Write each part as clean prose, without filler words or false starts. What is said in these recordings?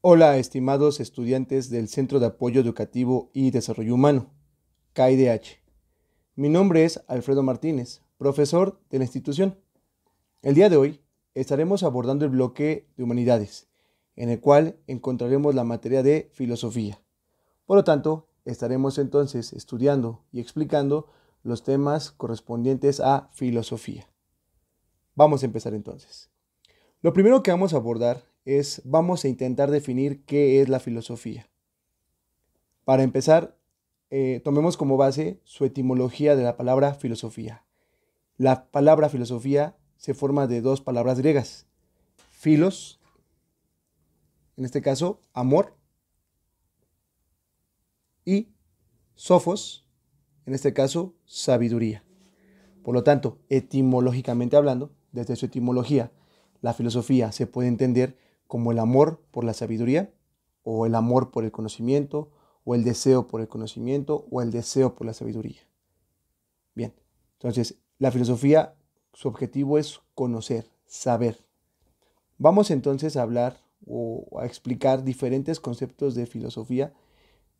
Hola, estimados estudiantes del Centro de Apoyo Educativo y Desarrollo Humano, CAIDH. Mi nombre es Alfredo Martínez, profesor de la institución. El día de hoy estaremos abordando el bloque de Humanidades, en el cual encontraremos la materia de Filosofía. Por lo tanto, estaremos entonces estudiando y explicando los temas correspondientes a Filosofía. Vamos a empezar entonces. Lo primero que vamos a abordar vamos a intentar definir qué es la filosofía. Para empezar, tomemos como base su etimología de la palabra filosofía. La palabra filosofía se forma de dos palabras griegas. Philos, en este caso, amor, y sophos, en este caso, sabiduría. Por lo tanto, etimológicamente hablando, desde su etimología, la filosofía se puede entender como el amor por la sabiduría, o el amor por el conocimiento, o el deseo por el conocimiento, o el deseo por la sabiduría. Bien, entonces, la filosofía, su objetivo es conocer, saber. Vamos entonces a hablar o a explicar diferentes conceptos de filosofía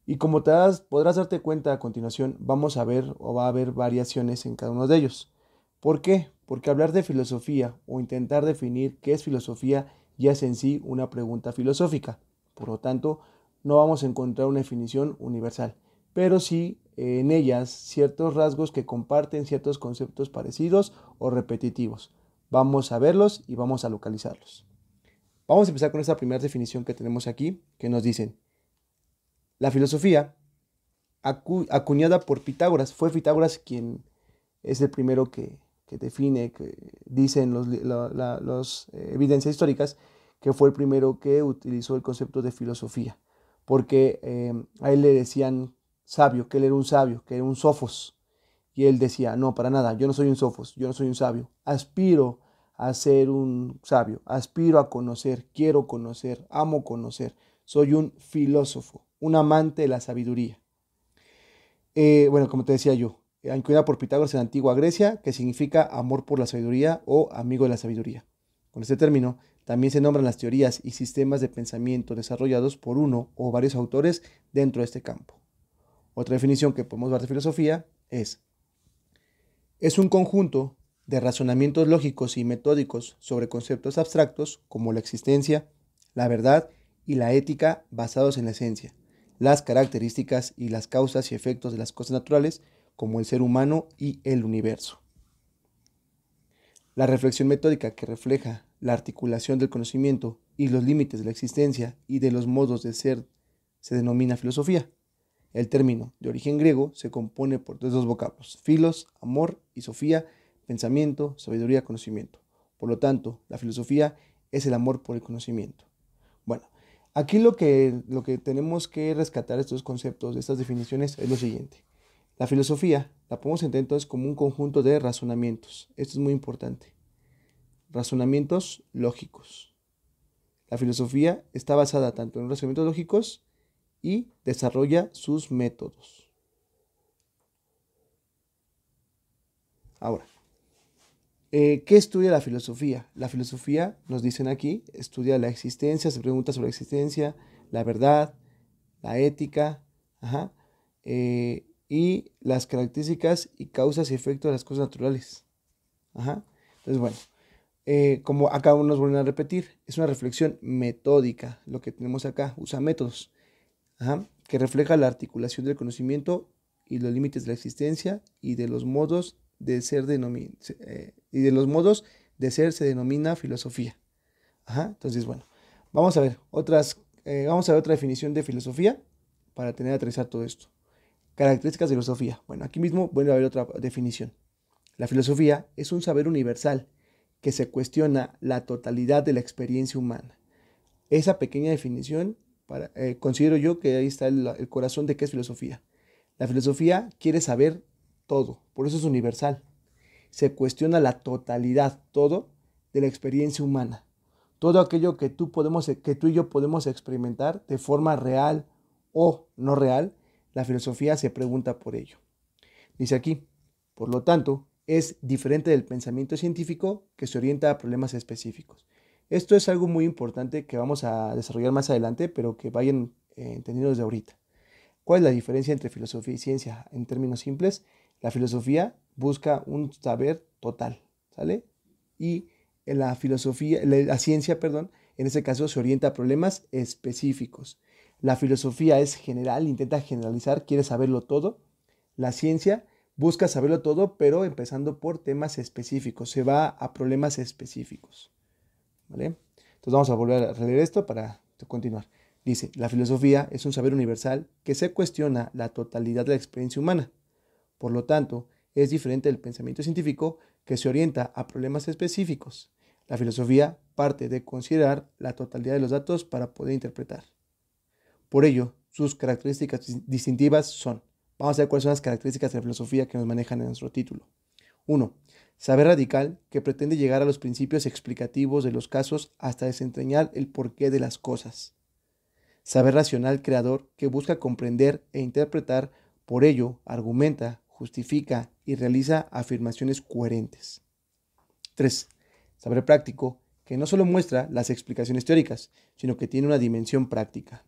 y como podrás darte cuenta a continuación, vamos a ver o va a haber variaciones en cada uno de ellos. ¿Por qué? Porque hablar de filosofía o intentar definir qué es filosofía ya es en sí una pregunta filosófica. Por lo tanto, no vamos a encontrar una definición universal, pero sí en ellas ciertos rasgos que comparten ciertos conceptos parecidos o repetitivos. Vamos a verlos y vamos a localizarlos. Vamos a empezar con esta primera definición que tenemos aquí, que nos dicen, la filosofía acuñada por Pitágoras. Fue Pitágoras quien es el primero que define, que dicen las evidencias históricas, que fue el primero que utilizó el concepto de filosofía, porque a él le decían sabio, que él era un sabio, que era un sofos, y él decía, no, para nada, yo no soy un sofos, yo no soy un sabio, aspiro a ser un sabio, aspiro a conocer, quiero conocer, amo conocer, soy un filósofo, un amante de la sabiduría. Bueno, como te decía yo, incluida por Pitágoras en la antigua Grecia, que significa amor por la sabiduría o amigo de la sabiduría. Con este término también se nombran las teorías y sistemas de pensamiento desarrollados por uno o varios autores dentro de este campo. Otra definición que podemos dar de filosofía es un conjunto de razonamientos lógicos y metódicos sobre conceptos abstractos como la existencia, la verdad y la ética basados en la esencia, las características y las causas y efectos de las cosas naturales como el ser humano y el universo. La reflexión metódica que refleja la articulación del conocimiento y los límites de la existencia y de los modos de ser se denomina filosofía. El término, de origen griego, se compone por dos vocablos, filos, amor, y sofía, pensamiento, sabiduría, conocimiento. Por lo tanto, la filosofía es el amor por el conocimiento. Bueno, aquí lo que tenemos que rescatar de estos conceptos, de estas definiciones, es lo siguiente. La filosofía la podemos entender entonces como un conjunto de razonamientos. Esto es muy importante. Razonamientos lógicos. La filosofía está basada tanto en razonamientos lógicos y desarrolla sus métodos. Ahora, ¿qué estudia la filosofía? La filosofía, nos dicen aquí, estudia la existencia, se pregunta sobre la existencia, la verdad, la ética, ajá, y las características y causas y efectos de las cosas naturales. Ajá. Entonces, bueno, como acá nos vuelven a repetir, es una reflexión metódica, lo que tenemos acá, usa métodos, ajá, que refleja la articulación del conocimiento y los límites de la existencia y de los modos de ser se denomina filosofía. Ajá, entonces, bueno, vamos a ver otra definición de filosofía para tener a aterrizar todo esto. Características de filosofía. Bueno, aquí mismo voy a ver otra definición. La filosofía es un saber universal que se cuestiona la totalidad de la experiencia humana. Esa pequeña definición, considero yo que ahí está el corazón de qué es filosofía. La filosofía quiere saber todo, por eso es universal. Se cuestiona la totalidad, todo, de la experiencia humana. Todo aquello que tú y yo podemos experimentar de forma real o no real, la filosofía se pregunta por ello. Dice aquí, por lo tanto, es diferente del pensamiento científico que se orienta a problemas específicos. Esto es algo muy importante que vamos a desarrollar más adelante, pero que vayan entendiendo desde ahorita. ¿Cuál es la diferencia entre filosofía y ciencia? En términos simples, la filosofía busca un saber total, ¿sale? Y en la filosofía, la ciencia, perdón, en este caso se orienta a problemas específicos. La filosofía es general, intenta generalizar, quiere saberlo todo. La ciencia busca saberlo todo, pero empezando por temas específicos, se va a problemas específicos, ¿vale? Entonces vamos a volver a releer esto para continuar. Dice, la filosofía es un saber universal que se cuestiona la totalidad de la experiencia humana. Por lo tanto, es diferente del pensamiento científico que se orienta a problemas específicos. La filosofía parte de considerar la totalidad de los datos para poder interpretar. Por ello, sus características distintivas son, vamos a ver cuáles son las características de la filosofía que nos manejan en nuestro título. 1. Saber radical que pretende llegar a los principios explicativos de los casos hasta desentrañar el porqué de las cosas. Saber racional creador que busca comprender e interpretar, por ello argumenta, justifica y realiza afirmaciones coherentes. 3. Saber práctico que no solo muestra las explicaciones teóricas, sino que tiene una dimensión práctica.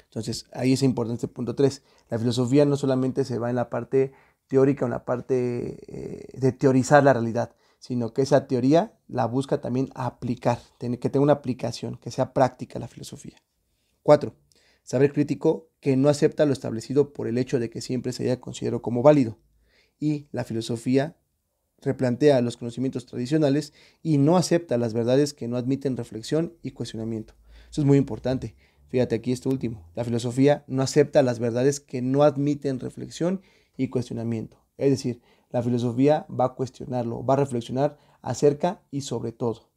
Entonces, ahí es importante el punto 3. La filosofía no solamente se va en la parte teórica, en la parte de teorizar la realidad, sino que esa teoría la busca también aplicar, que tenga una aplicación, que sea práctica la filosofía. 4. Saber crítico que no acepta lo establecido por el hecho de que siempre se haya considerado como válido. Y la filosofía replantea los conocimientos tradicionales y no acepta las verdades que no admiten reflexión y cuestionamiento. Eso es muy importante. Fíjate aquí esto último. La filosofía no acepta las verdades que no admiten reflexión y cuestionamiento. Es decir, la filosofía va a cuestionarlo, va a reflexionar acerca y sobre todo.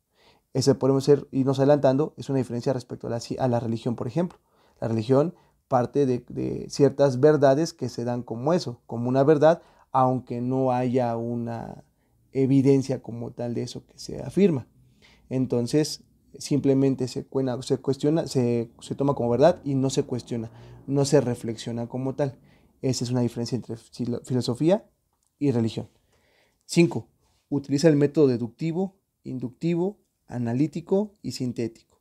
Ese podemos irnos adelantando, es una diferencia respecto a la religión, por ejemplo. La religión parte de ciertas verdades que se dan como eso, como una verdad, aunque no haya una evidencia como tal de eso que se afirma. Entonces, simplemente se cuestiona, se toma como verdad y no se cuestiona, no se reflexiona como tal. Esa es una diferencia entre filosofía y religión. 5. Utiliza el método deductivo, inductivo, analítico y sintético.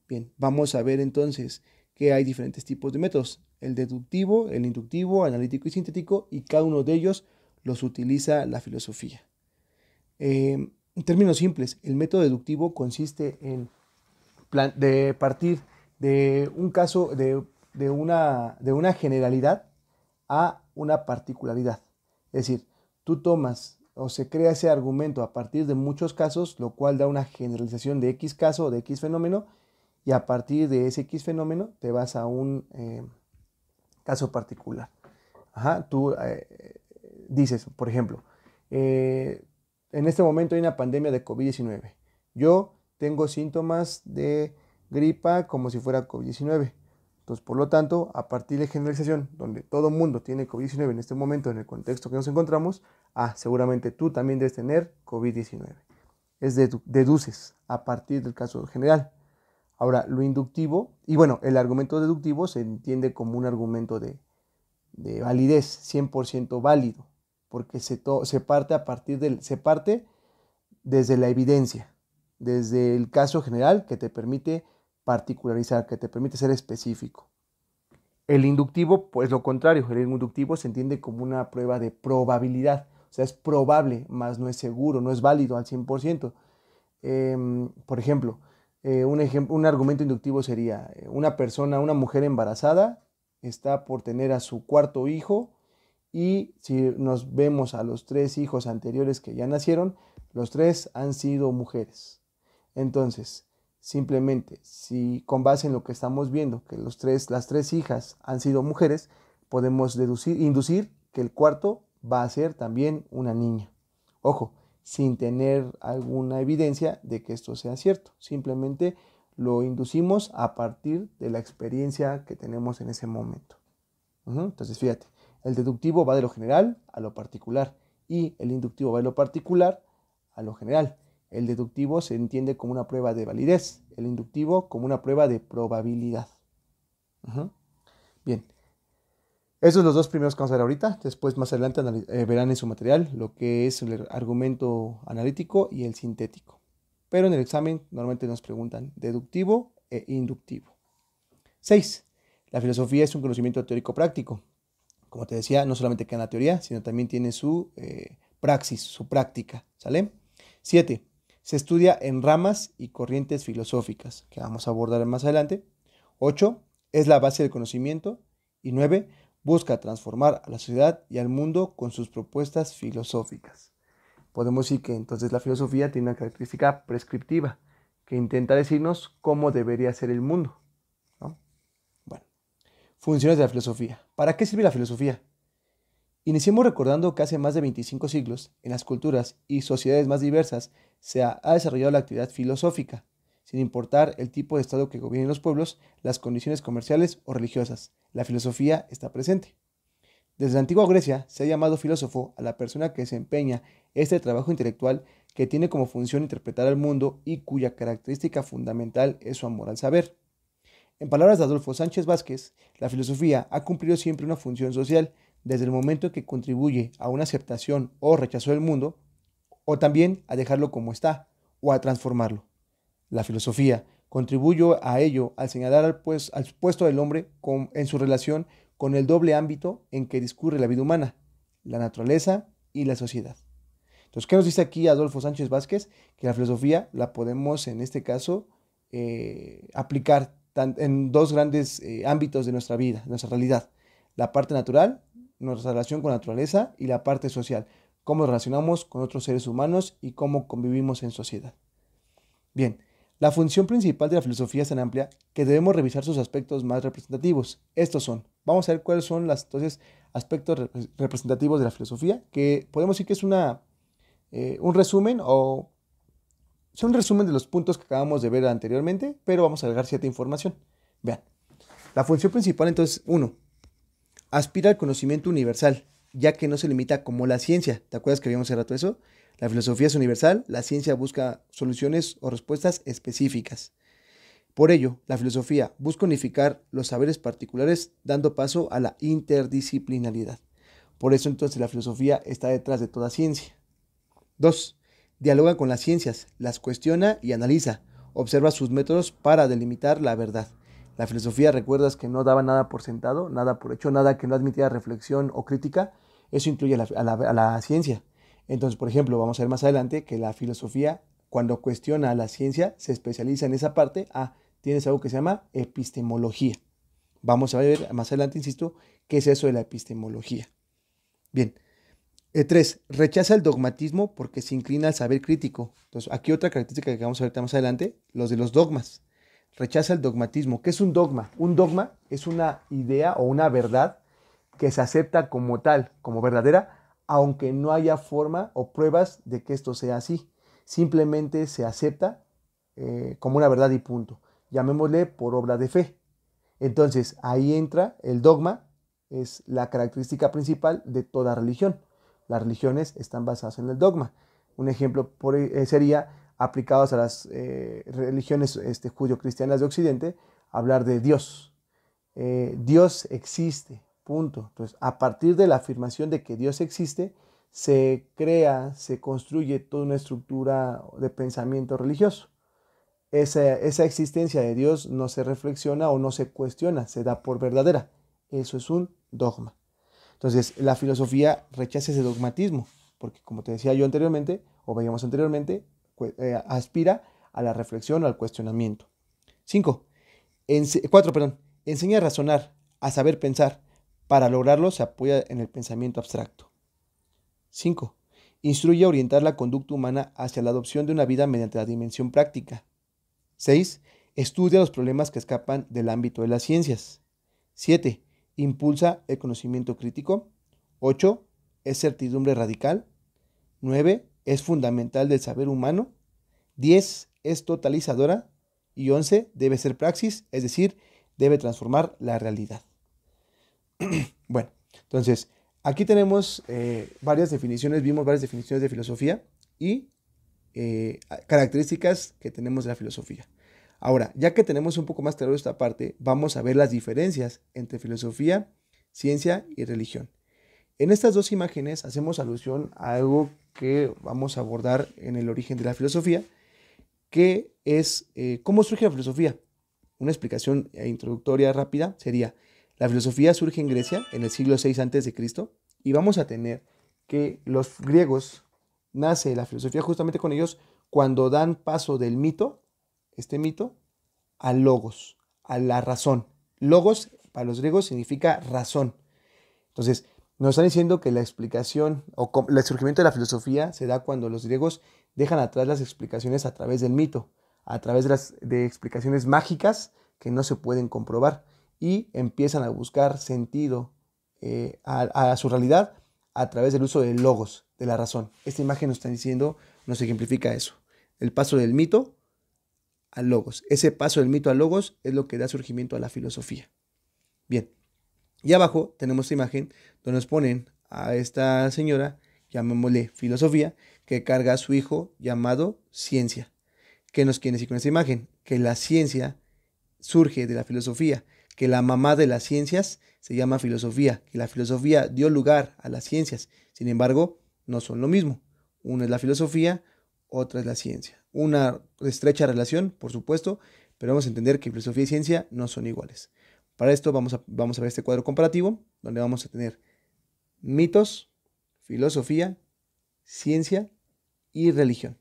Bien, vamos a ver entonces que hay diferentes tipos de métodos. El deductivo, el inductivo, analítico y sintético, y cada uno de ellos los utiliza la filosofía. En términos simples, el método deductivo consiste en de partir de un caso, de una generalidad a una particularidad. Es decir, tú tomas o se crea ese argumento a partir de muchos casos, lo cual da una generalización de X caso o de X fenómeno, y a partir de ese X fenómeno te vas a un caso particular. Ajá, tú dices, por ejemplo, en este momento hay una pandemia de COVID-19. Yo tengo síntomas de gripa como si fuera COVID-19. Entonces, por lo tanto, a partir de generalización, donde todo el mundo tiene COVID-19 en este momento, en el contexto que nos encontramos, seguramente tú también debes tener COVID-19. Es deduces a partir del caso general. Ahora, lo inductivo, y bueno, el argumento deductivo se entiende como un argumento de validez, 100% válido, porque se parte desde la evidencia, desde el caso general que te permite particularizar, que te permite ser específico. El inductivo, pues lo contrario, el inductivo se entiende como una prueba de probabilidad, o sea, es probable, más no es seguro, no es válido al 100%. Por ejemplo, un argumento inductivo sería una mujer embarazada, está por tener a su cuarto hijo, y si nos vemos a los 3 hijos anteriores que ya nacieron, los 3 han sido mujeres. Entonces, simplemente, si con base en lo que estamos viendo, que las 3 hijas han sido mujeres, podemos inducir que el cuarto va a ser también una niña. Ojo, sin tener alguna evidencia de que esto sea cierto. Simplemente lo inducimos a partir de la experiencia que tenemos en ese momento. Entonces, fíjate, el deductivo va de lo general a lo particular y el inductivo va de lo particular a lo general. El deductivo se entiende como una prueba de validez, el inductivo como una prueba de probabilidad. Bien, esos son los dos primeros que vamos a ver ahorita. Después, más adelante, verán en su material lo que es el argumento analítico y el sintético. pero en el examen normalmente nos preguntan deductivo e inductivo. 6. La filosofía es un conocimiento teórico práctico. Como te decía, no solamente queda en la teoría, sino también tiene su praxis, su práctica, ¿sale? 7. Se estudia en ramas y corrientes filosóficas, que vamos a abordar más adelante. 8. Es la base del conocimiento. Y 9. Busca transformar a la sociedad y al mundo con sus propuestas filosóficas. Podemos decir que entonces la filosofía tiene una característica prescriptiva, que intenta decirnos cómo debería ser el mundo, ¿no? Bueno, funciones de la filosofía. ¿Para qué sirve la filosofía? Iniciemos recordando que hace más de 25 siglos, en las culturas y sociedades más diversas, se ha desarrollado la actividad filosófica, sin importar el tipo de estado que gobiernen los pueblos, las condiciones comerciales o religiosas. La filosofía está presente. Desde la antigua Grecia se ha llamado filósofo a la persona que desempeña este trabajo intelectual que tiene como función interpretar al mundo y cuya característica fundamental es su amor al saber. En palabras de Adolfo Sánchez Vázquez, la filosofía ha cumplido siempre una función social desde el momento en que contribuye a una aceptación o rechazo del mundo, o también a dejarlo como está, o a transformarlo. La filosofía contribuyó a ello al señalar al puesto del hombre en su relación con el doble ámbito en que discurre la vida humana, la naturaleza y la sociedad. Entonces, ¿qué nos dice aquí Adolfo Sánchez Vázquez? Que la filosofía la podemos, en este caso, aplicar en dos grandes ámbitos de nuestra vida, de nuestra realidad. La parte natural, nuestra relación con la naturaleza, y la parte social, cómo nos relacionamos con otros seres humanos y cómo convivimos en sociedad. Bien, la función principal de la filosofía es tan amplia que debemos revisar sus aspectos más representativos. Estos son, vamos a ver cuáles son los aspectos representativos de la filosofía, que podemos decir que es un resumen o son un resumen de los puntos que acabamos de ver anteriormente, pero vamos a agregar cierta información. Vean, la función principal entonces, 1, aspira al conocimiento universal, ya que no se limita como la ciencia. ¿Te acuerdas que habíamos hace rato eso? La filosofía es universal, la ciencia busca soluciones o respuestas específicas. Por ello, la filosofía busca unificar los saberes particulares, dando paso a la interdisciplinaridad. Por eso entonces la filosofía está detrás de toda ciencia. 2. Dialoga con las ciencias, las cuestiona y analiza, observa sus métodos para delimitar la verdad. La filosofía, recuerdas que no daba nada por sentado, nada por hecho, nada que no admitiera reflexión o crítica. Eso incluye a la ciencia. Entonces, por ejemplo, vamos a ver más adelante que la filosofía, cuando cuestiona a la ciencia, se especializa en esa parte. Tienes algo que se llama epistemología. Vamos a ver más adelante, insisto, qué es eso de la epistemología. Bien. 3. Rechaza el dogmatismo porque se inclina al saber crítico. Entonces, aquí otra característica que vamos a ver más adelante, los de los dogmas. Rechaza el dogmatismo. ¿Qué es un dogma? Un dogma es una idea o una verdad que se acepta como tal, como verdadera, aunque no haya forma o pruebas de que esto sea así. Simplemente se acepta como una verdad y punto. Llamémosle por obra de fe. Entonces, ahí entra el dogma, es la característica principal de toda religión. Las religiones están basadas en el dogma. Un ejemplo sería, aplicados a las religiones judio-cristianas de Occidente, hablar de Dios. Dios existe, punto. Entonces, a partir de la afirmación de que Dios existe, se crea, se construye toda una estructura de pensamiento religioso. Esa existencia de Dios no se reflexiona o no se cuestiona, se da por verdadera. Eso es un dogma. Entonces, la filosofía rechaza ese dogmatismo, porque como te decía yo anteriormente, o veíamos anteriormente, aspira a la reflexión o al cuestionamiento. 4. Enseña a razonar, a saber pensar. Para lograrlo se apoya en el pensamiento abstracto. 5. Instruye a orientar la conducta humana hacia la adopción de una vida mediante la dimensión práctica. 6. Estudia los problemas que escapan del ámbito de las ciencias. 7. Impulsa el conocimiento crítico. 8. Es certidumbre radical. 9. Es fundamental del saber humano. 10. Es totalizadora. Y 11. Debe ser praxis, es decir, debe transformar la realidad. Bueno, entonces, aquí tenemos varias definiciones, vimos varias definiciones de filosofía y características que tenemos de la filosofía. Ahora, ya que tenemos un poco más claro esta parte, vamos a ver las diferencias entre filosofía, ciencia y religión. En estas dos imágenes hacemos alusión a algo que vamos a abordar en el origen de la filosofía, ¿Cómo surge la filosofía? Una explicación introductoria rápida sería, la filosofía surge en Grecia en el siglo VI antes de Cristo y vamos a tener que los griegos, nace la filosofía justamente con ellos cuando dan paso del mito, este mito, al logos, a la razón. Logos para los griegos significa razón. Entonces, nos están diciendo que la explicación o el surgimiento de la filosofía se da cuando los griegos dejan atrás las explicaciones a través del mito, a través de explicaciones mágicas que no se pueden comprobar y empiezan a buscar sentido a su realidad a través del uso del logos, de la razón. Esta imagen nos está diciendo, nos ejemplifica eso. El paso del mito al logos. Ese paso del mito al logos es lo que da surgimiento a la filosofía. Bien. Y abajo tenemos esta imagen donde nos ponen a esta señora, llamémosle filosofía, que carga a su hijo llamado ciencia. ¿Qué nos quiere decir con esta imagen? Que la ciencia surge de la filosofía, que la mamá de las ciencias se llama filosofía, que la filosofía dio lugar a las ciencias. Sin embargo, no son lo mismo. Una es la filosofía, otra es la ciencia. Una estrecha relación, por supuesto, pero vamos a entender que filosofía y ciencia no son iguales. Para esto vamos a ver este cuadro comparativo, donde vamos a tener mitos, filosofía, ciencia y religión.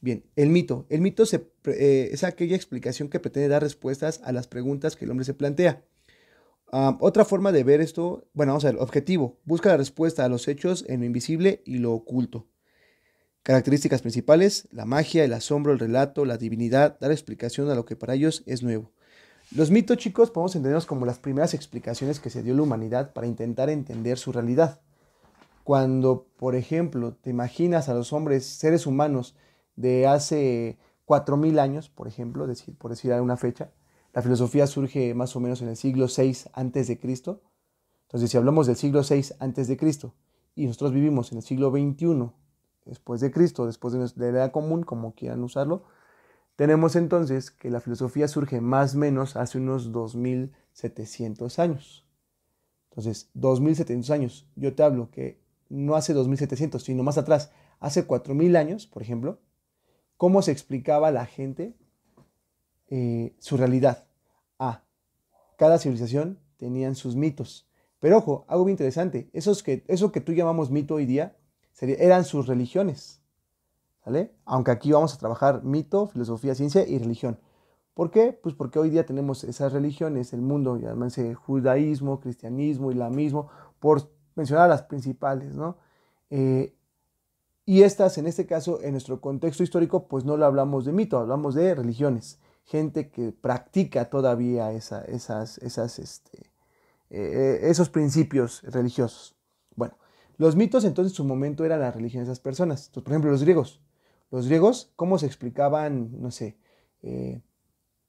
Bien, el mito. El mito es aquella explicación que pretende dar respuestas a las preguntas que el hombre se plantea. Otra forma de ver esto, bueno, vamos a ver, objetivo. Busca la respuesta a los hechos en lo invisible y lo oculto. Características principales, la magia, el asombro, el relato, la divinidad, dar explicación a lo que para ellos es nuevo. Los mitos, chicos, podemos entenderlos como las primeras explicaciones que se dio a la humanidad para intentar entender su realidad. Cuando, por ejemplo, te imaginas a los hombres, seres humanos de hace 4000 años, por ejemplo, por decir alguna fecha, la filosofía surge más o menos en el siglo VI antes de Cristo. Entonces, si hablamos del siglo VI antes de Cristo y nosotros vivimos en el siglo XXI después de Cristo, después de la era común, como quieran usarlo, tenemos entonces que la filosofía surge más o menos hace unos 2700 años. Entonces, 2700 años, yo te hablo que no hace 2700, sino más atrás, hace 4000 años, por ejemplo, cómo se explicaba a la gente su realidad. Cada civilización tenían sus mitos. Pero ojo, algo bien interesante, eso que tú llamamos mito hoy día, eran sus religiones. ¿Vale? Aunque aquí vamos a trabajar mito, filosofía, ciencia y religión. ¿Por qué? Pues porque hoy día tenemos esas religiones, el mundo, llámense judaísmo, cristianismo, islamismo, por mencionar las principales, ¿no? Y estas, en este caso, en nuestro contexto histórico, pues no lo hablamos de mito, hablamos de religiones. Gente que practica todavía esos principios religiosos. Bueno, los mitos entonces en su momento eran la religión de esas personas. Entonces, por ejemplo, los griegos. Los griegos, ¿cómo se explicaban, no sé,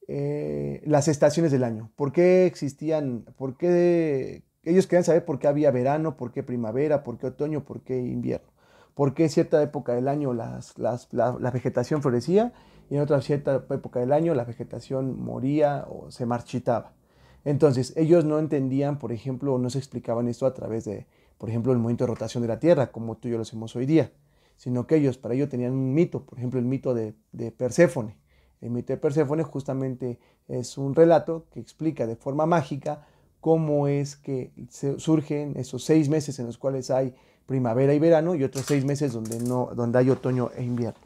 las estaciones del año? ¿Por qué existían? ¿Por qué? Ellos querían saber por qué había verano, por qué primavera, por qué otoño, por qué invierno. ¿Por qué en cierta época del año la vegetación florecía y en otra cierta época del año la vegetación moría o se marchitaba? Entonces, ellos no entendían, por ejemplo, no se explicaban esto a través de, por ejemplo, el movimiento de rotación de la Tierra, como tú y yo lo hacemos hoy día, sino que para ello tenían un mito, por ejemplo, el mito de Perséfone. El mito de Perséfone justamente es un relato que explica de forma mágica cómo es que surgen esos 6 meses en los cuales hay primavera y verano y otros 6 meses donde hay otoño e invierno.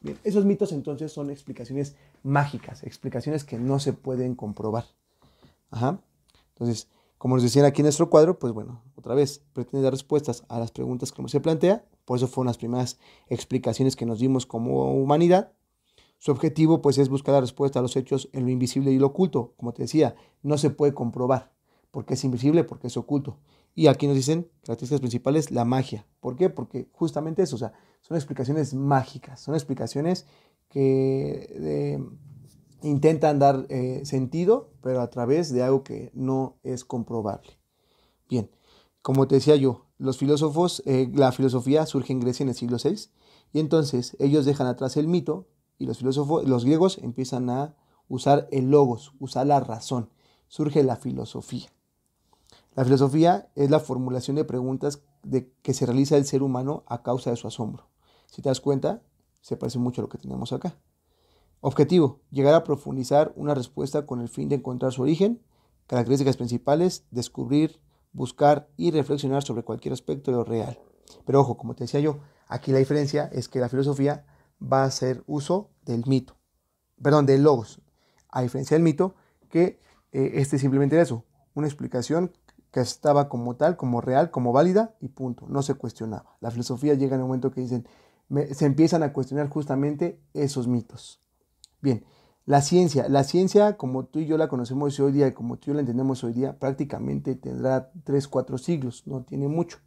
Bien, esos mitos entonces son explicaciones mágicas, explicaciones que no se pueden comprobar. Ajá. Entonces, como nos decían aquí en nuestro cuadro, pues bueno, otra vez, pretende dar respuestas a las preguntas que uno se plantea, por eso fueron las primeras explicaciones que nos dimos como humanidad. Su objetivo, pues, es buscar la respuesta a los hechos en lo invisible y lo oculto. Como te decía, no se puede comprobar, porque es invisible, porque es oculto. Y aquí nos dicen, características principales, la magia. ¿Por qué? Porque justamente eso, o sea, son explicaciones mágicas, son explicaciones que intentan dar sentido, pero a través de algo que no es comprobable. Bien, como te decía yo, los filósofos, la filosofía surge en Grecia en el siglo VI, y entonces ellos dejan atrás el mito, y los griegos empiezan a usar el logos, usar la razón. Surge la filosofía. La filosofía es la formulación de preguntas que se realiza el ser humano a causa de su asombro. Si te das cuenta, se parece mucho a lo que tenemos acá. Objetivo, llegar a profundizar una respuesta con el fin de encontrar su origen, características principales, descubrir, buscar y reflexionar sobre cualquier aspecto de lo real. Pero ojo, como te decía yo, aquí la diferencia es que la filosofía va a hacer uso del mito, perdón, del logos, a diferencia del mito, que este simplemente era eso, una explicación que estaba como tal, como real, como válida y punto, no se cuestionaba. La filosofía llega en el momento que dicen, se empiezan a cuestionar justamente esos mitos. Bien, la ciencia como tú y yo la conocemos hoy día y como tú y yo la entendemos hoy día, prácticamente tendrá 3 4 siglos, no tiene mucho.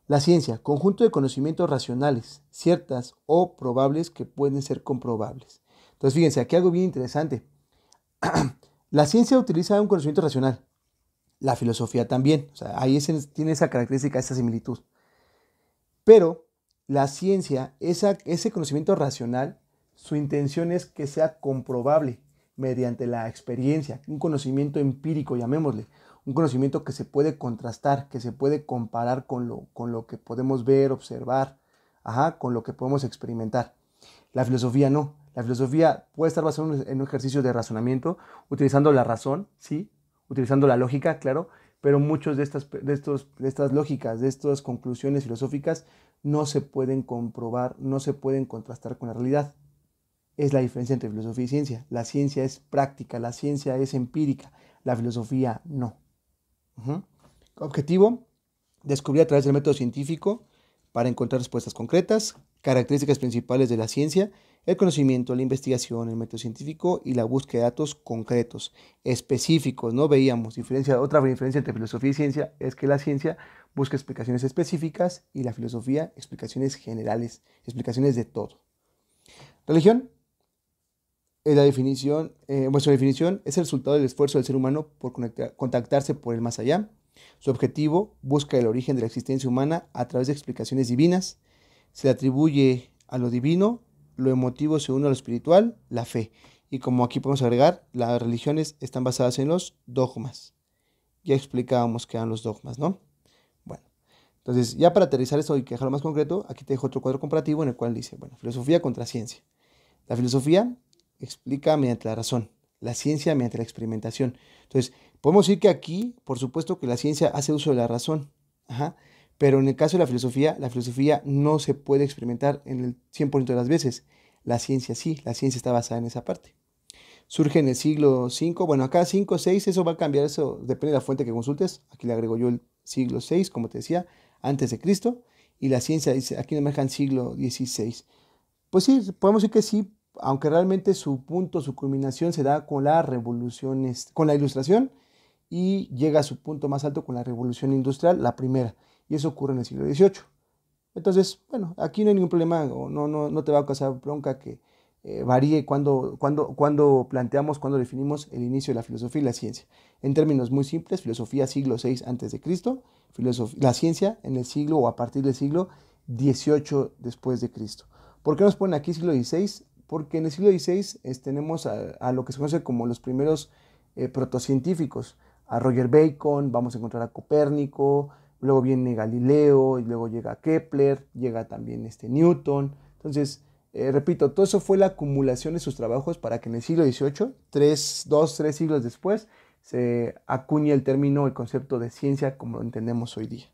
La ciencia, conjunto de conocimientos racionales, ciertas o probables que pueden ser comprobables. Entonces, fíjense, aquí algo bien interesante. La ciencia utiliza un conocimiento racional, la filosofía también, o sea, ahí tiene esa característica, esa similitud. Pero la ciencia, ese conocimiento racional, su intención es que sea comprobable mediante la experiencia, un conocimiento empírico, llamémosle, un conocimiento que se puede contrastar, que se puede comparar con lo que podemos ver, observar, con lo que podemos experimentar. La filosofía no. La filosofía puede estar basada en un ejercicio de razonamiento, utilizando la razón, sí, utilizando la lógica, claro, pero muchos de estas lógicas, de estas conclusiones filosóficas, no se pueden comprobar, no se pueden contrastar con la realidad. Es la diferencia entre filosofía y ciencia. La ciencia es práctica, la ciencia es empírica, la filosofía no. Objetivo, descubrir a través del método científico para encontrar respuestas concretas, características principales de la ciencia, el conocimiento, la investigación, el método científico y la búsqueda de datos concretos, específicos. No veíamos otra diferencia entre filosofía y ciencia es que la ciencia busca explicaciones específicas y la filosofía explicaciones generales, explicaciones de todo. Religión. Su definición es el resultado del esfuerzo del ser humano por contactarse por el más allá. Su objetivo busca el origen de la existencia humana a través de explicaciones divinas. Se le atribuye a lo divino, lo emotivo se une a lo espiritual, la fe. Y como aquí podemos agregar, las religiones están basadas en los dogmas. Ya explicábamos qué eran los dogmas, ¿no? Bueno, entonces ya para aterrizar esto y dejarlo más concreto, aquí te dejo otro cuadro comparativo en el cual dice, bueno, filosofía contra ciencia. La filosofía explica mediante la razón, la ciencia mediante la experimentación. Entonces, podemos decir que aquí, por supuesto que la ciencia hace uso de la razón, pero en el caso de la filosofía no se puede experimentar en el 100% de las veces. La ciencia sí, la ciencia está basada en esa parte. Surge en el siglo V, bueno, acá 5, 6, eso va a cambiar, eso depende de la fuente que consultes. Aquí le agrego yo el siglo VI, como te decía, antes de Cristo, y la ciencia dice, aquí me dejan siglo XVI. Pues sí, podemos decir que sí, aunque realmente su punto, su culminación se da con las revoluciones, con la ilustración, y llega a su punto más alto con la revolución industrial, la primera, y eso ocurre en el siglo XVIII. Entonces, bueno, aquí no hay ningún problema, o no te va a causar bronca que varíe cuando planteamos, cuando definimos el inicio de la filosofía y la ciencia. En términos muy simples, filosofía siglo VI antes de Cristo, la ciencia en el siglo o a partir del siglo XVIII después de Cristo. ¿Por qué nos ponen aquí siglo XVI? Porque en el siglo XVI tenemos a lo que se conoce como los primeros protocientíficos, a Roger Bacon, vamos a encontrar a Copérnico, luego viene Galileo, y luego llega Kepler, llega también Newton. Entonces, repito, todo eso fue la acumulación de sus trabajos para que en el siglo XVIII, 3 siglos después, se acuñe el término, el concepto de ciencia como lo entendemos hoy día.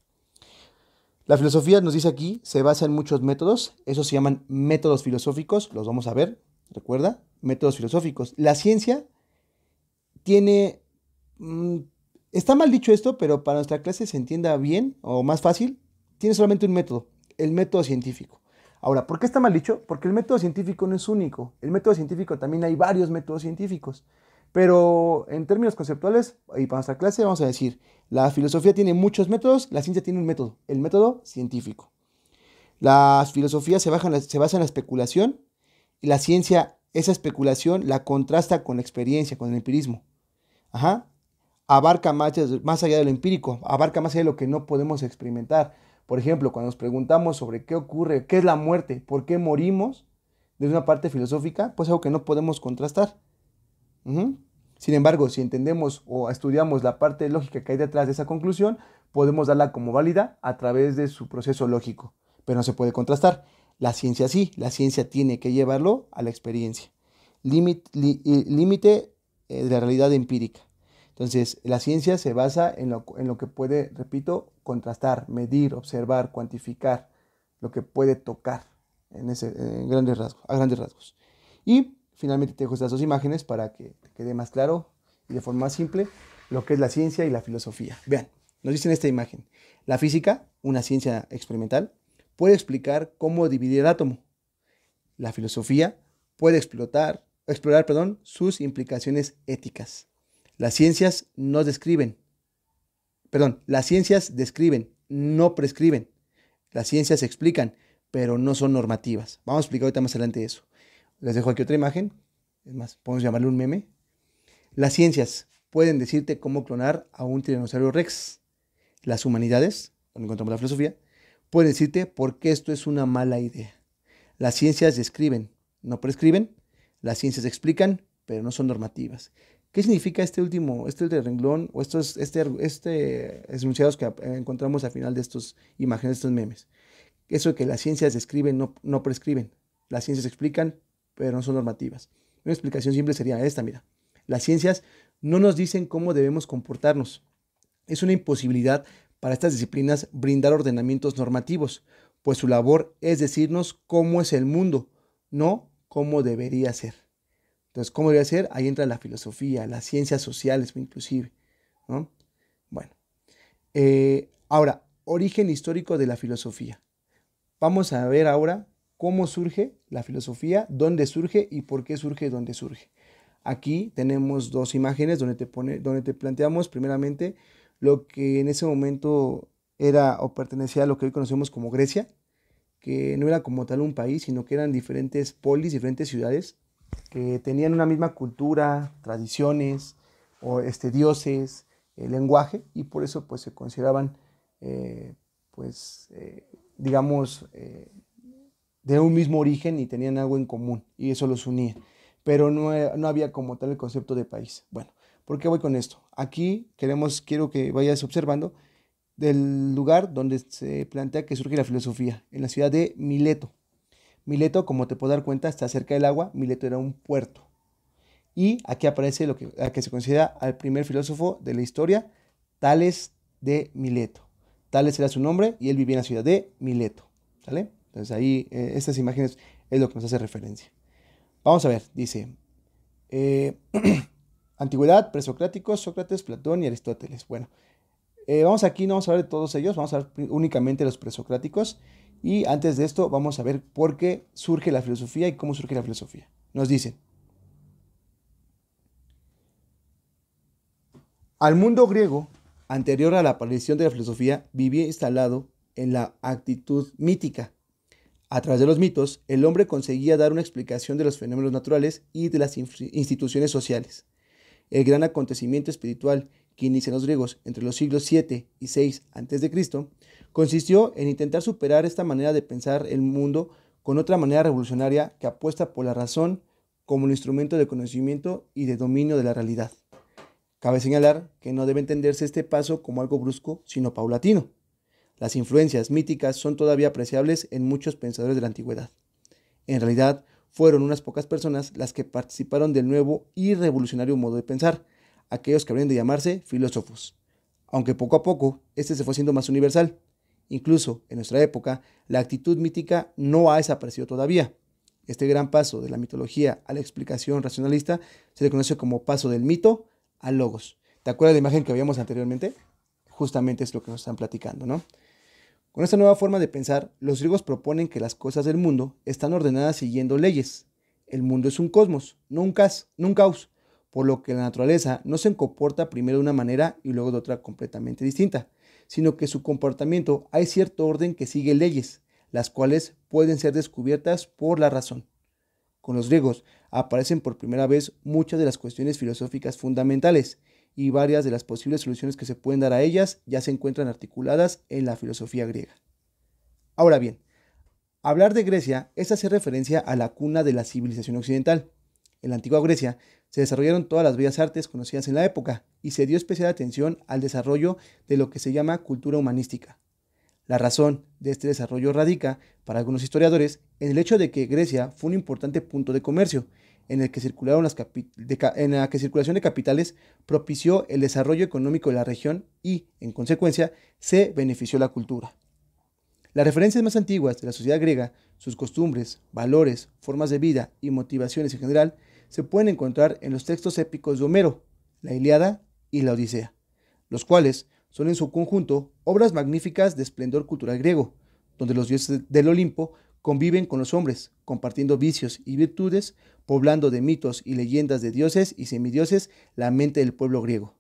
La filosofía, nos dice aquí, se basa en muchos métodos, esos se llaman métodos filosóficos, los vamos a ver, recuerda, métodos filosóficos. La ciencia tiene, está mal dicho esto, pero para nuestra clase se entienda bien o más fácil, tiene solamente un método, el método científico. Ahora, ¿por qué está mal dicho? Porque el método científico no es único, el método científico también hay varios métodos científicos. Pero en términos conceptuales, y para nuestra clase vamos a decir, la filosofía tiene muchos métodos, la ciencia tiene un método, el método científico. La filosofía se basa en la especulación y la ciencia, esa especulación la contrasta con la experiencia, con el empirismo. Abarca más allá de lo empírico, abarca más allá de lo que no podemos experimentar. Por ejemplo, cuando nos preguntamos sobre qué ocurre, qué es la muerte, por qué morimos, desde una parte filosófica, pues algo que no podemos contrastar. Sin embargo, si entendemos o estudiamos la parte lógica que hay detrás de esa conclusión, podemos darla como válida a través de su proceso lógico, pero no se puede contrastar. La ciencia sí, la ciencia tiene que llevarlo a la experiencia. límite de la realidad empírica. Entonces, la ciencia se basa en lo que puede, repito, contrastar, medir, observar, cuantificar, lo que puede tocar en grandes rasgos, a grandes rasgos. Y finalmente te dejo estas dos imágenes para que te quede más claro y de forma más simple lo que es la ciencia y la filosofía. Vean, nos dicen esta imagen. La física, una ciencia experimental, puede explicar cómo dividir el átomo. La filosofía puede explorar, sus implicaciones éticas. Las ciencias no describen, las ciencias describen, no prescriben. Las ciencias explican, pero no son normativas. Vamos a explicar ahorita más adelante eso. Les dejo aquí otra imagen. Es más, podemos llamarle un meme. Las ciencias pueden decirte cómo clonar a un tiranosaurio rex. Las humanidades, donde encontramos la filosofía, pueden decirte por qué esto es una mala idea. Las ciencias describen, no prescriben. Las ciencias explican, pero no son normativas. ¿Qué significa este último renglón o estos enunciados que encontramos al final de estas imágenes, de estos memes? Eso de que las ciencias describen, no prescriben. Las ciencias explican, pero no son normativas. Una explicación simple sería esta, mira. Las ciencias no nos dicen cómo debemos comportarnos. Es una imposibilidad para estas disciplinas brindar ordenamientos normativos, pues su labor es decirnos cómo es el mundo, no cómo debería ser. Entonces, ¿cómo debería ser? Ahí entra la filosofía, las ciencias sociales inclusive, ¿no? Bueno, ahora, origen histórico de la filosofía. Vamos a ver ahora cómo surge la filosofía, dónde surge y por qué surge dónde surge. Aquí tenemos dos imágenes donde te planteamos primeramente lo que en ese momento era o pertenecía a lo que hoy conocemos como Grecia, que no era como tal un país, sino que eran diferentes polis, diferentes ciudades, que tenían una misma cultura, tradiciones, o dioses, lenguaje, y por eso pues se consideraban, digamos, de un mismo origen y tenían algo en común, y eso los unía, pero no había como tal el concepto de país. Bueno, ¿por qué voy con esto? Aquí quiero que vayas observando del lugar donde se plantea que surge la filosofía, en la ciudad de Mileto. Mileto, como te puedo dar cuenta, está cerca del agua. Mileto era un puerto. Y aquí aparece lo que se considera al primer filósofo de la historia, Tales de Mileto. Tales era su nombre y él vivía en la ciudad de Mileto. ¿Sale? Entonces ahí estas imágenes es lo que nos hace referencia. Vamos a ver, dice, antigüedad, presocráticos, Sócrates, Platón y Aristóteles. Bueno, no vamos a hablar de todos ellos, vamos a ver únicamente los presocráticos. Y antes de esto vamos a ver por qué surge la filosofía y cómo surge la filosofía. Nos dicen, al mundo griego, anterior a la aparición de la filosofía, vivía instalado en la actitud mítica. A través de los mitos, el hombre conseguía dar una explicación de los fenómenos naturales y de las instituciones sociales. El gran acontecimiento espiritual que inician los griegos entre los siglos 7 y 6 a.C., consistió en intentar superar esta manera de pensar el mundo con otra manera revolucionaria que apuesta por la razón como un instrumento de conocimiento y de dominio de la realidad. Cabe señalar que no debe entenderse este paso como algo brusco, sino paulatino. Las influencias míticas son todavía apreciables en muchos pensadores de la antigüedad. En realidad, fueron unas pocas personas las que participaron del nuevo y revolucionario modo de pensar, aquellos que habrían de llamarse filósofos. Aunque poco a poco, este se fue haciendo más universal. Incluso, en nuestra época, la actitud mítica no ha desaparecido todavía. Este gran paso de la mitología a la explicación racionalista se le conoce como paso del mito al logos. ¿Te acuerdas de la imagen que habíamos anteriormente? Justamente es lo que nos están platicando, ¿no? Con esta nueva forma de pensar, los griegos proponen que las cosas del mundo están ordenadas siguiendo leyes. El mundo es un cosmos, no un caos, por lo que la naturaleza no se comporta primero de una manera y luego de otra completamente distinta, sino que su comportamiento hay cierto orden que sigue leyes, las cuales pueden ser descubiertas por la razón. Con los griegos aparecen por primera vez muchas de las cuestiones filosóficas fundamentales, y varias de las posibles soluciones que se pueden dar a ellas ya se encuentran articuladas en la filosofía griega. Ahora bien, hablar de Grecia es hacer referencia a la cuna de la civilización occidental. En la antigua Grecia se desarrollaron todas las bellas artes conocidas en la época y se dio especial atención al desarrollo de lo que se llama cultura humanística. La razón de este desarrollo radica, para algunos historiadores, en el hecho de que Grecia fue un importante punto de comercio, en el que en la que circulación de capitales propició el desarrollo económico de la región y, en consecuencia, se benefició la cultura. Las referencias más antiguas de la sociedad griega, sus costumbres, valores, formas de vida y motivaciones en general, se pueden encontrar en los textos épicos de Homero, la Ilíada y la Odisea, los cuales son en su conjunto obras magníficas de esplendor cultural griego, donde los dioses del Olimpo conviven con los hombres, compartiendo vicios y virtudes, poblando de mitos y leyendas de dioses y semidioses la mente del pueblo griego.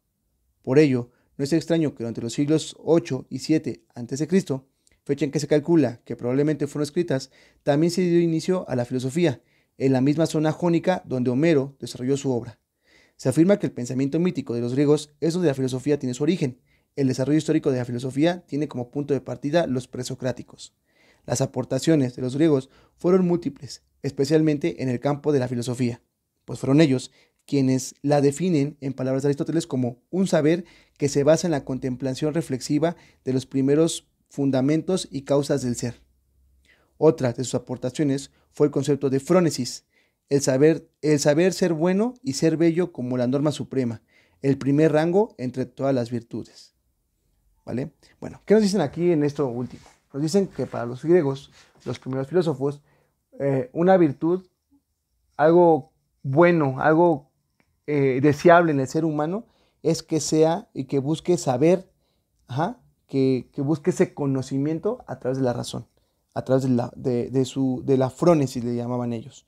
Por ello, no es extraño que durante los siglos 8 y 7 a.C., fecha en que se calcula que probablemente fueron escritas, también se dio inicio a la filosofía, en la misma zona jónica donde Homero desarrolló su obra. Se afirma que el pensamiento mítico de los griegos es donde la filosofía tiene su origen. El desarrollo histórico de la filosofía tiene como punto de partida los presocráticos. Las aportaciones de los griegos fueron múltiples, especialmente en el campo de la filosofía, pues fueron ellos quienes la definen, en palabras de Aristóteles, como un saber que se basa en la contemplación reflexiva de los primeros fundamentos y causas del ser. Otra de sus aportaciones fue el concepto de frónesis, el saber ser bueno y ser bello como la norma suprema, el primer rango entre todas las virtudes. ¿Vale? Bueno, ¿qué nos dicen aquí en esto último? Nos dicen que para los griegos, los primeros filósofos, una virtud, algo bueno, algo deseable en el ser humano, es que sea y que busque saber, que busque ese conocimiento a través de la razón, a través de la frónesis, le llamaban ellos.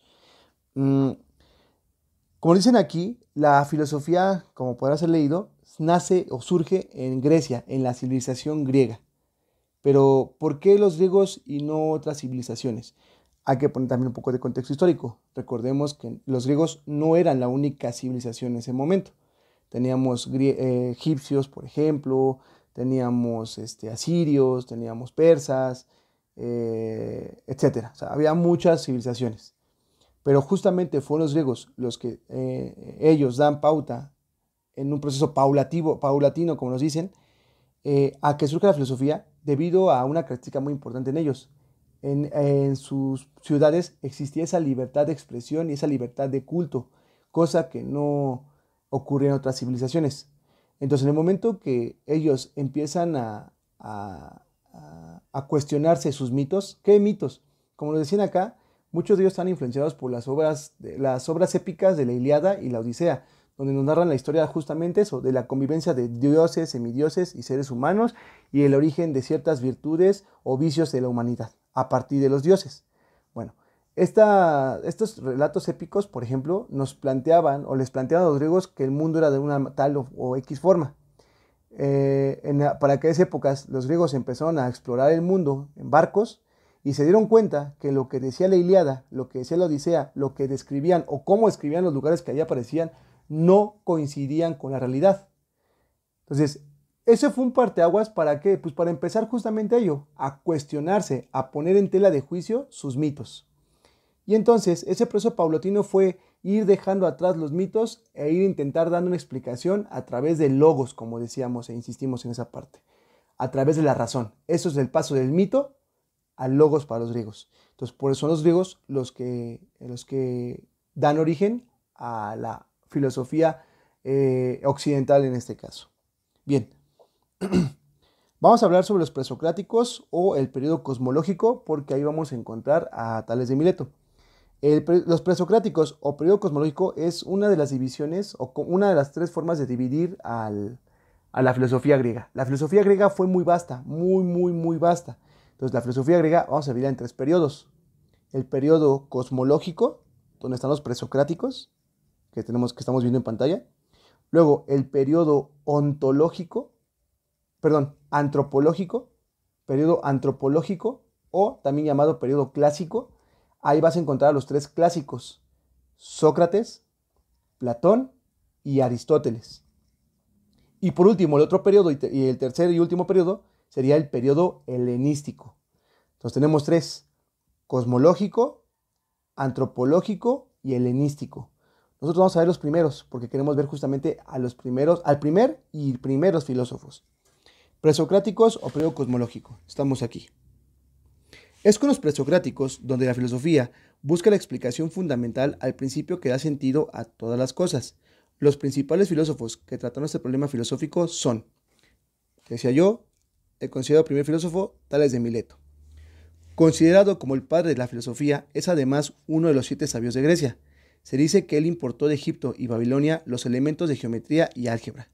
Como dicen aquí, la filosofía, como podrá ser leído, nace o surge en Grecia, en la civilización griega. Pero, ¿por qué los griegos y no otras civilizaciones? Hay que poner también un poco de contexto histórico. Recordemos que los griegos no eran la única civilización en ese momento. Teníamos egipcios, por ejemplo, teníamos asirios, teníamos persas, etc. O sea, había muchas civilizaciones. Pero justamente fueron los griegos los que ellos dan pauta en un proceso paulatino, como nos dicen, a que surja la filosofía debido a una característica muy importante en ellos. En sus ciudades existía esa libertad de expresión y esa libertad de culto, cosa que no ocurre en otras civilizaciones. Entonces, en el momento que ellos empiezan a cuestionarse sus mitos, ¿qué mitos? Como nos decían acá, muchos de ellos están influenciados por las obras épicas de la Ilíada y la Odisea, donde nos narran la historia justamente eso, de la convivencia de dioses, semidioses y seres humanos, y el origen de ciertas virtudes o vicios de la humanidad, a partir de los dioses. Bueno, estos relatos épicos, por ejemplo, les planteaban a los griegos que el mundo era de una tal o X forma. Para aquellas épocas, los griegos empezaron a explorar el mundo en barcos, y se dieron cuenta que lo que decía la Ilíada, lo que decía la Odisea, lo que describían o cómo describían los lugares que allí aparecían, no coincidían con la realidad. Entonces, ese fue un parteaguas. ¿Para qué? Pues para empezar justamente ello, a cuestionarse, a poner en tela de juicio sus mitos. Y entonces, ese proceso paulatino fue ir dejando atrás los mitos e ir a intentar dando una explicación a través de logos, como decíamos e insistimos en esa parte, a través de la razón. Eso es el paso del mito al logos para los griegos. Entonces, por eso son los griegos los que dan origen a la filosofía occidental en este caso. Bien, vamos a hablar sobre los presocráticos o el periodo cosmológico, porque ahí vamos a encontrar a Tales de Mileto. Los presocráticos o periodo cosmológico es una de las divisiones o una de las tres formas de dividir a la filosofía griega. La filosofía griega fue muy vasta, muy vasta. Entonces, la filosofía griega vamos a dividirla en tres periodos. El periodo cosmológico, donde están los presocráticos, que estamos viendo en pantalla. Luego, el periodo periodo antropológico, o también llamado periodo clásico. Ahí vas a encontrar a los tres clásicos: Sócrates, Platón y Aristóteles. Y por último, el otro periodo y el tercer y último periodo sería el periodo helenístico. Entonces tenemos tres: cosmológico, antropológico y helenístico. Nosotros vamos a ver los primeros, porque queremos ver justamente al primer y primeros filósofos. Presocráticos o periodo cosmológico. Estamos aquí. Es con los presocráticos donde la filosofía Busca la explicación fundamental al principio que da sentido a todas las cosas. Los principales filósofos que trataron este problema filosófico son, decía yo, el considerado primer filósofo, Tales de Mileto. Considerado como el padre de la filosofía, es además uno de los 7 sabios de Grecia. Se dice que él importó de Egipto y Babilonia los elementos de geometría y álgebra.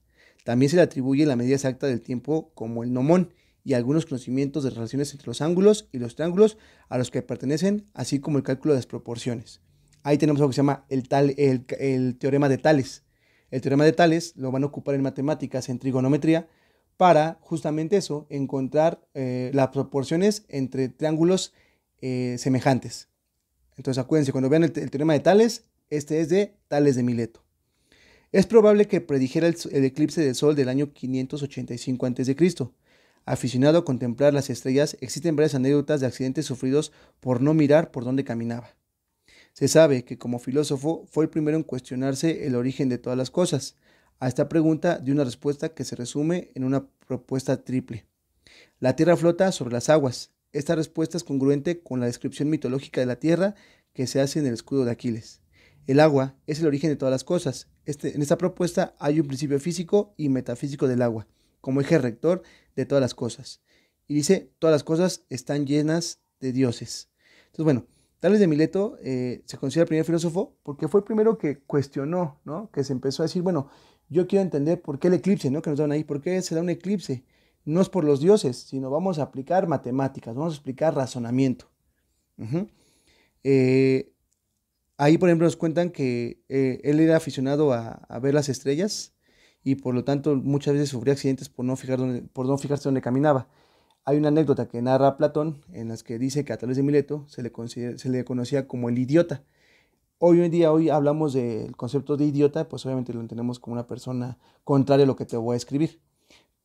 También se le atribuye la medida exacta del tiempo como el gnomón y algunos conocimientos de relaciones entre los ángulos y los triángulos a los que pertenecen, así como el cálculo de las proporciones. Ahí tenemos algo que se llama el teorema de Tales. El teorema de Tales lo van a ocupar en matemáticas, en trigonometría, para justamente eso, encontrar las proporciones entre triángulos semejantes. Entonces acuérdense, cuando vean el teorema de Tales, este es de Tales de Mileto. Es probable que predijera el eclipse del Sol del año 585 a.C. Aficionado a contemplar las estrellas, existen varias anécdotas de accidentes sufridos por no mirar por dónde caminaba. Se sabe que como filósofo fue el primero en cuestionarse el origen de todas las cosas. A esta pregunta dio una respuesta que se resume en una propuesta triple. La Tierra flota sobre las aguas. Esta respuesta es congruente con la descripción mitológica de la Tierra que se hace en el escudo de Aquiles. El agua es el origen de todas las cosas. En esta propuesta hay un principio físico y metafísico del agua, como eje rector de todas las cosas. Y dice, todas las cosas están llenas de dioses. Entonces, bueno, Tales de Mileto se considera el primer filósofo porque fue el primero que cuestionó, ¿no? Que se empezó a decir, bueno, yo quiero entender por qué el eclipse, ¿no? Que nos dan ahí, ¿por qué se da un eclipse? No es por los dioses, sino vamos a aplicar matemáticas, vamos a aplicar razonamiento. Uh-huh. Ahí, por ejemplo, nos cuentan que él era aficionado a ver las estrellas y por lo tanto muchas veces sufría accidentes por no fijarse dónde caminaba. Hay una anécdota que narra Platón en las que dice que a Tales de Mileto se le conocía como el idiota. Hoy en día, hoy hablamos del concepto de idiota, pues obviamente lo entendemos como una persona contraria a lo que te voy a escribir.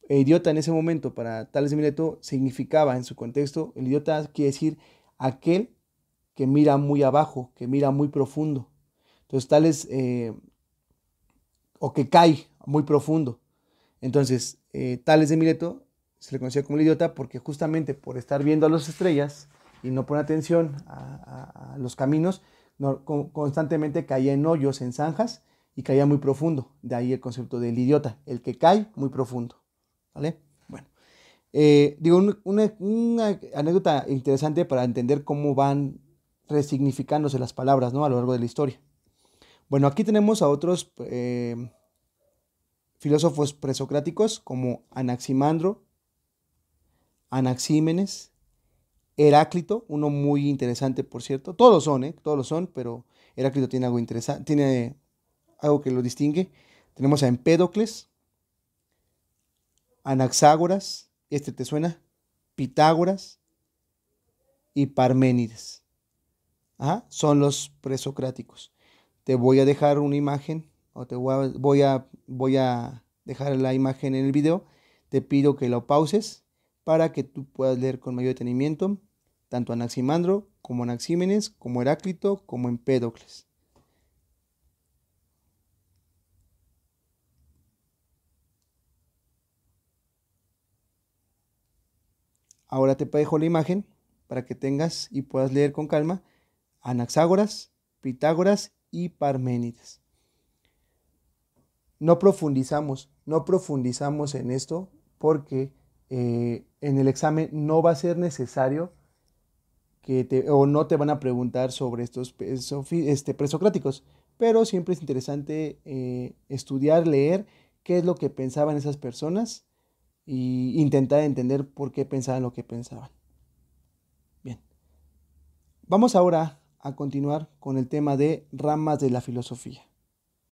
El idiota en ese momento para Tales de Mileto significaba en su contexto, el idiota quiere decir aquel que mira muy abajo, que mira muy profundo. Entonces o que cae muy profundo. Entonces, Tales de Mileto se le conocía como el idiota porque justamente por estar viendo a las estrellas y no poner atención a los caminos, constantemente caía en hoyos, en zanjas y caía muy profundo. De ahí el concepto del idiota, el que cae muy profundo. ¿Vale? Bueno, una anécdota interesante para entender cómo van resignificándose las palabras, ¿no? A lo largo de la historia. Bueno, aquí tenemos a otros filósofos presocráticos como Anaximandro, Anaxímenes, Heráclito, uno muy interesante, por cierto. Todos lo son, pero Heráclito tiene algo interesante, tiene algo que lo distingue. Tenemos a Empédocles, Anaxágoras, ¿este te suena? Pitágoras y Parménides. Ajá, son los presocráticos. Te voy a dejar una imagen, o voy a dejar la imagen en el video. Te pido que lo pauses para que tú puedas leer con mayor detenimiento tanto Anaximandro como Anaxímenes, como Heráclito, como Empédocles. Ahora te dejo la imagen para que tengas y puedas leer con calma Anaxágoras, Pitágoras y Parménides. No profundizamos en esto porque en el examen no va a ser necesario o no te van a preguntar sobre estos presocráticos, pero siempre es interesante estudiar, leer qué es lo que pensaban esas personas e intentar entender por qué pensaban lo que pensaban. Bien, vamos ahora a continuar con el tema de ramas de la filosofía.